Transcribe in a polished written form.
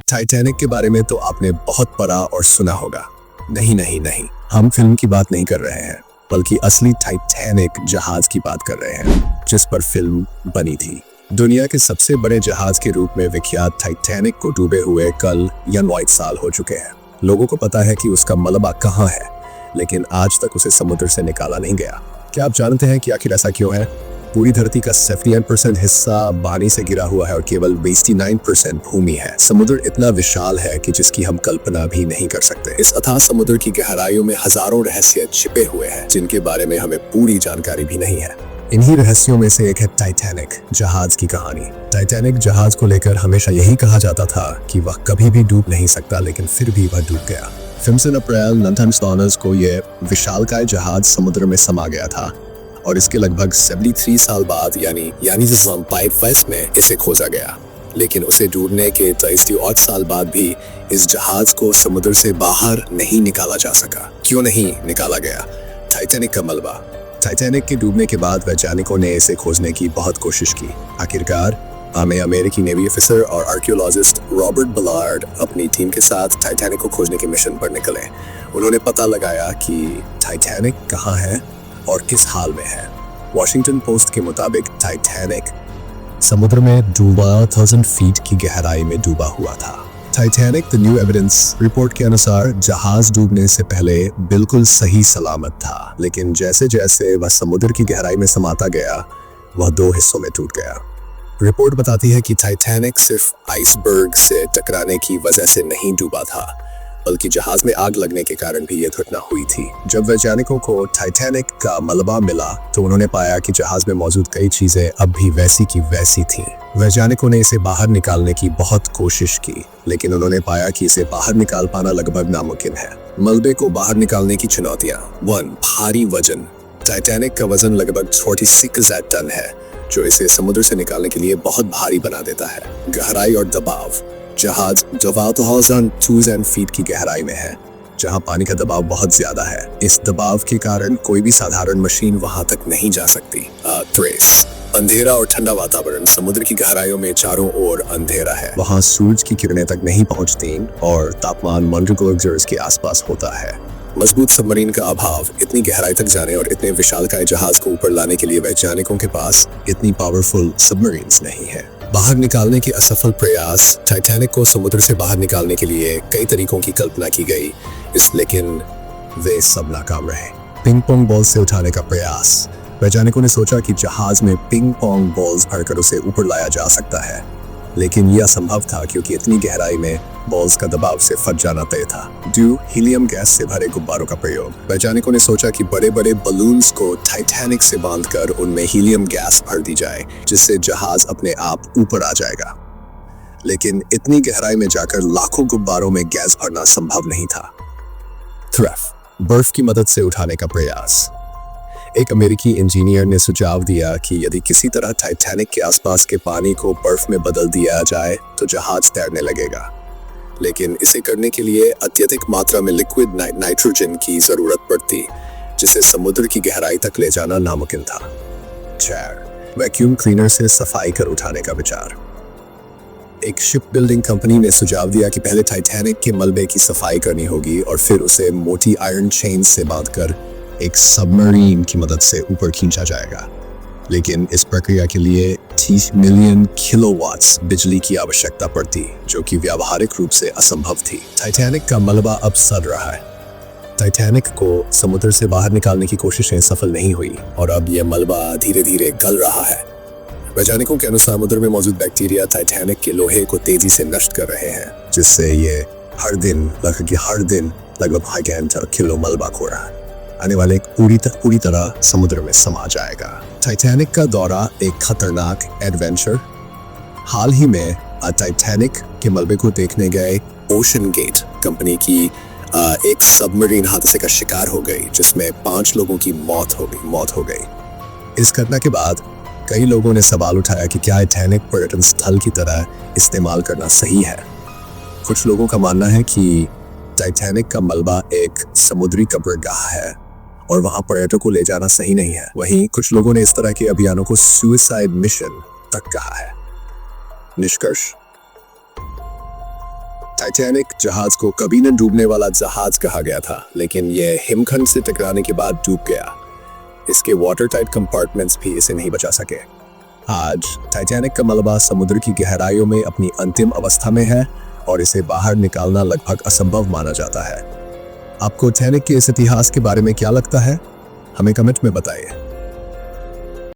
Titanic के बारे में तो आपने बहुत पढ़ा और सुना होगा। नहीं नहीं नहीं, हम फिल्म की बात नहीं कर रहे हैं, बल्कि असली टाइटैनिक जहाज की बात कर रहे हैं, जिस पर फिल्म बनी थी। दुनिया के सबसे बड़े जहाज के रूप में विख्यात टाइटैनिक को डूबे हुए कल या 9 साल हो चुके हैं। लोगों को पता है कि उसका मलबा कहाँ है, लेकिन आज तक उसे समुद्र से निकाला नहीं गया। क्या आप जानते हैं कि आखिर ऐसा क्यों है? पूरी धरती का 79% हिस्सा पानी से घिरा हुआ है और केवल 29% भूमि है। समुद्र इतना विशाल है कि जिसकी हम कल्पना भी नहीं कर सकते। इस अथाह समुद्र की गहराइयों में हजारों रहस्य छिपे हुए हैं, जिनके बारे में हमें पूरी जानकारी भी नहीं है। इन्हीं रहस्यों में से एक है टाइटैनिक जहाज की कहानी। टाइटैनिक जहाज को लेकर हमेशा यही कहा जाता था कि वह कभी भी डूब नहीं सकता, लेकिन फिर भी वह डूब गया। 15 अप्रैल 1912 को यह विशालकाय जहाज समुद्र में समा गया था और इसके लगभग 73 साल बाद यानी 2005 में इसे खोजा गया। लेकिन उसे डूबने के 23 साल बाद भी इस जहाज को समुद्र से बाहर नहीं निकाला जा सका। क्यों नहीं निकाला गया? टाइटैनिक का मलबा। टाइटैनिक के डूबने के बाद वैज्ञानिकों ने इसे खोजने की बहुत कोशिश की। आखिरकार अमेरिकी नेवी ऑफिसर और आर्कियोलॉजिस्ट रॉबर्ट बलार्ड अपनी टीम के साथ टाइटैनिक को खोजने के मिशन पर निकले। उन्होंने पता लगाया कि टाइटैनिक कहाँ है और किस हाल में है। वॉशिंगटन पोस्ट के मुताबिक टाइटैनिक समुद्र में डूबा 1000 फीट की गहराई में डूबा हुआ था। Titanic the new evidence report के अनुसार जहाज डूबने से पहले बिल्कुल सही सलामत था, लेकिन जैसे जैसे वह समुद्र की गहराई में समाता गया, वह 2 हिस्सों में टूट गया। रिपोर्ट बताती है कि टाइटैनिक सिर्फ आइसबर्ग से टकराने की वजह से नहीं डूबा था, बल्कि जहाज में आग लगने के कारण भी यह घटना हुई थी। जब वैज्ञानिकों को टाइटैनिक का मलबा मिला तो उन्होंने पाया कि जहाज में मौजूद कई चीजें अब भी वैसी की वैसी थीं। वैज्ञानिकों ने इसे बाहर निकालने की बहुत कोशिश की, लेकिन उन्होंने पाया कि इसे बाहर निकाल पाना लगभग नामुमकिन है। मलबे को बाहर निकालने की चुनौतियां। 1. भारी वजन। टाइटैनिक का वजन लगभग 46,000 टन है, जो इसे समुद्र से निकालने के लिए बहुत भारी बना देता है। गहराई और दबाव। जहाज 12,000 फीट की गहराई में है, जहां पानी का दबाव बहुत ज्यादा है। इस दबाव के कारण कोई भी साधारण मशीन वहां तक नहीं जा सकती। ट्रेस। अंधेरा और ठंडा वातावरण। समुद्र की गहराइयों में चारों ओर अंधेरा है, वहां सूरज की किरणें तक नहीं पहुंचती और तापमान मॉन्ट्रिगोल्जर्स के आसपास होता है। मजबूत सबमरीन का अभाव। इतनी गहराई तक जाने और इतने विशालकाय जहाज को ऊपर लाने के लिए वैज्ञानिकों के पास इतनी पावरफुल सबमरीन्स नहीं है। बाहर निकालने के असफल प्रयास। टाइटैनिक को समुद्र से बाहर निकालने के लिए कई तरीकों की कल्पना की गई, लेकिन वे सब नाकाम रहे। पिंग पोंग बॉल से उठाने का प्रयास। वैज्ञानिकों ने सोचा कि जहाज में पिंग पोंग बॉल्स भरकर उसे ऊपर लाया जा सकता है, लेकिन यह असंभव था क्योंकि इतनी गहराई में बॉल्स का दबाव से फट जाना तय था। हीलियम गैस से भरे गुब्बारों का प्रयोग। वैज्ञानिकों ने सोचा कि बड़े बड़े बलून्स को टाइटैनिक से बांधकर उनमें हीलियम गैस भर दी जाए, जिससे जहाज अपने आप ऊपर आ जाएगा। लेकिन इतनी गहराई में जाकर लाखों गुब्बारों में गैस भरना संभव नहीं था। बर्फ की मदद से उठाने का प्रयास। एक अमेरिकी इंजीनियर ने सुझाव दिया कि यदि किसी तरह टाइटैनिक के आसपास के पानी को बर्फ में बदल दिया जाए तो जहाज तैरने लगेगा, लेकिन इसे करने के लिए अत्यधिक मात्रा में लिक्विड नाइट्रोजन की जरूरत पड़ती, जिसे समुद्र की गहराई तक ले जाना नामुमकिन था। वैक्यूम क्लीनर से सफाई कर उठाने का विचार। एक शिप बिल्डिंग कंपनी ने सुझाव दिया कि पहले टाइटैनिक के मलबे की सफाई करनी होगी और फिर उसे मोटी आयरन चेन से बांधकर एक सबमरीन की मदद से ऊपर खींचा जाएगा, लेकिन इस प्रक्रिया के लिए 30 मिलियन किलोवाट्स बिजली की आवश्यकता पड़ती, जो कि व्यावहारिक रूप से असंभव थी। टाइटैनिक का मलबा अब सड़ रहा है। टाइटैनिक को समुद्र से बाहर निकालने की कोशिशें सफल नहीं हुई और अब यह मलबा धीरे धीरे गल रहा है। वैज्ञानिकों के अनुसार समुद्र में मौजूद बैक्टीरिया टाइटैनिक के लोहे को तेजी से नष्ट कर रहे हैं, जिससे ये हर दिन लगभग 5 किलो मलबा खो रहा है। आने वाले पूरी तरह समुद्र में समा जाएगा। टाइटैनिक का दौरा एक खतरनाक एडवेंचर। हाल ही में टाइटैनिक के मलबे को देखने गए ओशन गेट कंपनी की एक सबमरीन हादसे का शिकार हो गई, जिसमें 5 लोगों की मौत हो गई। इस घटना के बाद कई लोगों ने सवाल उठाया कि क्या टाइटैनिक पर्यटन स्थल की तरह इस्तेमाल करना सही है। कुछ लोगों का मानना है कि टाइटैनिक का मलबा एक समुद्री कब्रगाह है और वहां पर्यटकों को ले जाना सही नहीं है। वहीं कुछ लोगों ने इस तरह के अभियानों को सुसाइड मिशन तक कहा है। निष्कर्ष, टाइटैनिक जहाज को कभी न डूबने वाला जहाज कहा गया था, लेकिन यह हिमखंड से टकराने के बाद डूब गया। इसके वाटर टाइट कंपार्टमेंट्स भी इसे नहीं बचा सके। आज टाइटैनिक का मलबा समुद्र की गहराइयों में अपनी अंतिम अवस्था में है और इसे बाहर निकालना लगभग असंभव माना जाता है। आपको टाइटैनिक के इस इतिहास के बारे में क्या लगता है? हमें कमेंट में बताइए।